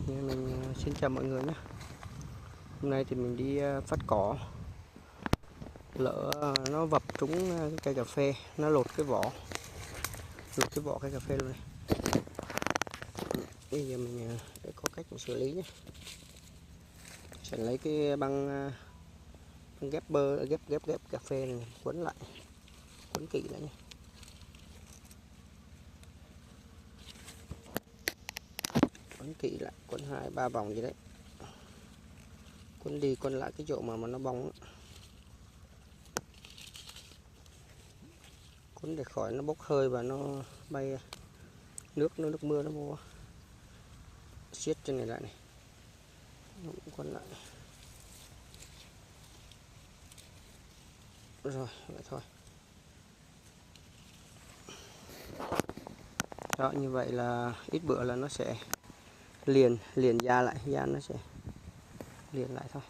Xin chào mọi người nhé. Hôm nay thì mình đi phát cỏ, lỡ nó vập trúng cái cây cà phê, nó lột cái vỏ cây cà phê luôn này. Bây giờ mình để có cách mình xử lý nhé. Sẽ lấy cái băng ghép cà phê này quấn lại, quấn kỹ lại nhé. Quấn kỹ lại, quấn 2-3 vòng gì đấy, quấn đi quấn lại cái chỗ mà nó bong, quấn để khỏi nó bốc hơi và nó bay nước mưa nó vô, siết trên này lại này, quấn lại rồi vậy thôi. Đó, như vậy là ít bữa là nó sẽ liền da lại, da nó sẽ liền lại thôi.